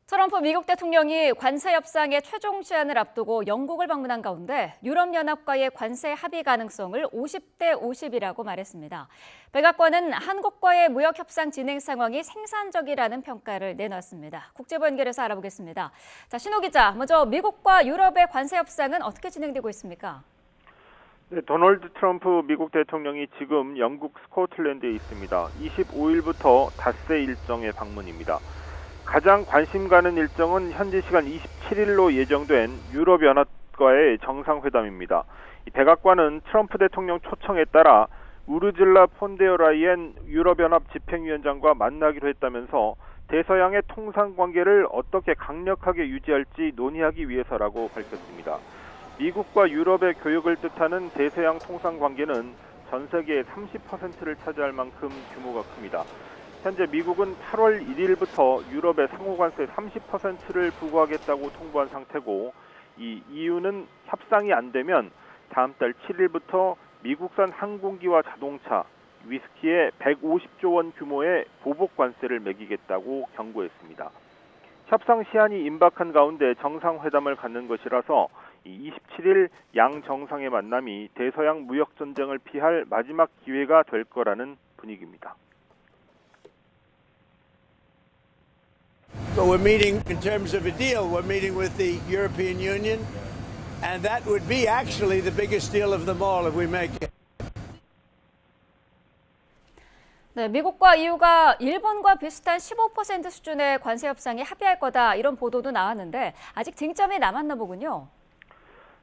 트럼프 미국 대통령이 관세 협상의 최종 시한을 앞두고 영국을 방문한 가운데 유럽연합과의 관세 합의 가능성을 50대 50이라고 말했습니다. 백악관은 한국과의 무역 협상 진행 상황이 생산적이라는 평가를 내놨습니다. 국제부 연결해서 알아보겠습니다. 자, 신호 기자, 먼저 미국과 유럽의 관세 협상은 어떻게 진행되고 있습니까? 네, 도널드 트럼프 미국 대통령이 지금 영국 스코틀랜드에 있습니다. 25일부터 닷새 일정의 방문입니다. 가장 관심 가는 일정은 현지 시간 27일로 예정된 유럽연합과의 정상회담입니다. 백악관은 트럼프 대통령 초청에 따라 우르즐라 폰데어라이엔 유럽연합 집행위원장과 만나기로 했다면서 대서양의 통상관계를 어떻게 강력하게 유지할지 논의하기 위해서라고 밝혔습니다. 미국과 유럽의 교역을 뜻하는 대서양 통상관계는 전 세계의 30%를 차지할 만큼 규모가 큽니다. 현재 미국은 8월 1일부터 유럽의 상호관세 30%를 부과하겠다고 통보한 상태고, 이 이유는 협상이 안 되면 다음 달 7일부터 미국산 항공기와 자동차, 위스키에 150조 원 규모의 보복 관세를 매기겠다고 경고했습니다. 협상 시한이 임박한 가운데 정상회담을 갖는 것이라서 27일 양 정상의 만남이 대서양 무역 전쟁을 피할 마지막 기회가 될 거라는 분위기입니다. But we're meeting in terms of a deal. We're meeting with the European Union, and that would be actually the biggest deal of them all if we make it. 네, 미국과 EU가 일본과 비슷한 15% 수준의 관세 협상에 합의할 거다 이런 보도도 나왔는데 아직 쟁점이 남았나 보군요.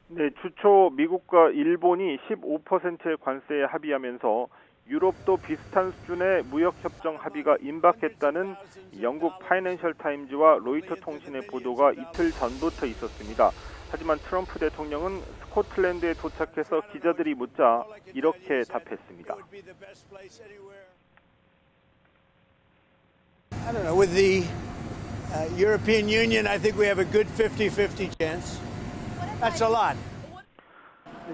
네, 주초 미국과 일본이 15%의 관세에 합의하면서 유럽도 비슷한 수준의 무역협정 합의가 임박했다는 영국 파이낸셜 타임즈와 로이터 통신의 보도가 이틀 전부터 있었습니다. 하지만 트럼프 대통령은 스코틀랜드에 도착해서 기자들이 묻자 이렇게 답했습니다. I don't know. With the European Union, I think we have a good 50-50 chance. That's a lot.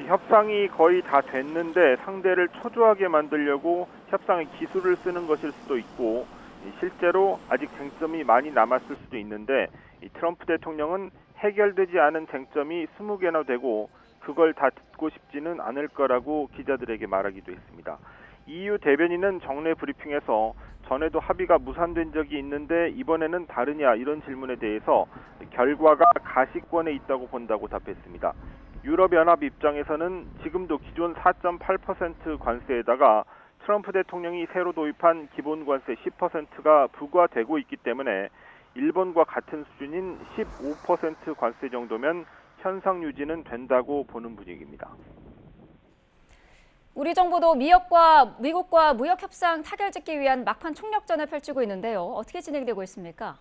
협상이 거의 다 됐는데 상대를 초조하게 만들려고 협상의 기술을 쓰는 것일 수도 있고, 실제로 아직 쟁점이 많이 남았을 수도 있는데 트럼프 대통령은 해결되지 않은 쟁점이 20개나 되고 그걸 다 듣고 싶지는 않을 거라고 기자들에게 말하기도 했습니다. EU 대변인은 정례 브리핑에서 전에도 합의가 무산된 적이 있는데 이번에는 다르냐 이런 질문에 대해서 결과가 가시권에 있다고 본다고 답했습니다. 유럽연합 입장에서는 지금도 기존 4.8% 관세에다가 트럼프 대통령이 새로 도입한 기본관세 10%가 부과되고 있기 때문에 일본과 같은 수준인 15% 관세 정도면 현상 유지는 된다고 보는 분위기입니다. 우리 정부도 미국과 무역 협상 타결짓기 위한 막판 총력전을 펼치고 있는데요. 어떻게 진행되고 있습니까?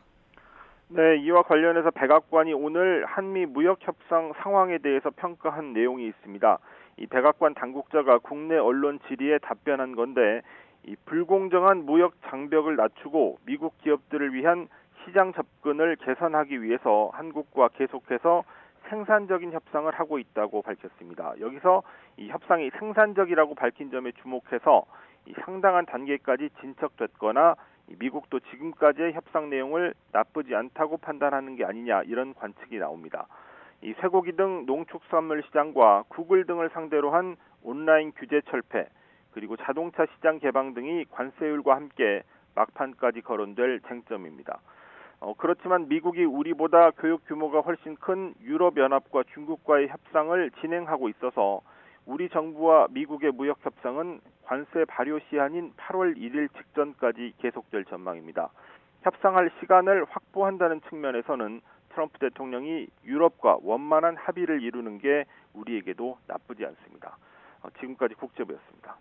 네, 이와 관련해서 백악관이 오늘 한미 무역 협상 상황에 대해서 평가한 내용이 있습니다. 이 백악관 당국자가 국내 언론 질의에 답변한 건데, 이 불공정한 무역 장벽을 낮추고 미국 기업들을 위한 시장 접근을 개선하기 위해서 한국과 계속해서 생산적인 협상을 하고 있다고 밝혔습니다. 여기서 이 협상이 생산적이라고 밝힌 점에 주목해서 이 상당한 단계까지 진척됐거나 미국도 지금까지의 협상 내용을 나쁘지 않다고 판단하는 게 아니냐 이런 관측이 나옵니다. 이 쇠고기 등 농축산물 시장과 구글 등을 상대로 한 온라인 규제 철폐, 그리고 자동차 시장 개방 등이 관세율과 함께 막판까지 거론될 쟁점입니다. 그렇지만 미국이 우리보다 교육 규모가 훨씬 큰 유럽연합과 중국과의 협상을 진행하고 있어서 우리 정부와 미국의 무역 협상은 관세 발효 시한인 8월 1일 직전까지 계속될 전망입니다. 협상할 시간을 확보한다는 측면에서는 트럼프 대통령이 유럽과 원만한 합의를 이루는 게 우리에게도 나쁘지 않습니다. 지금까지 국제부였습니다.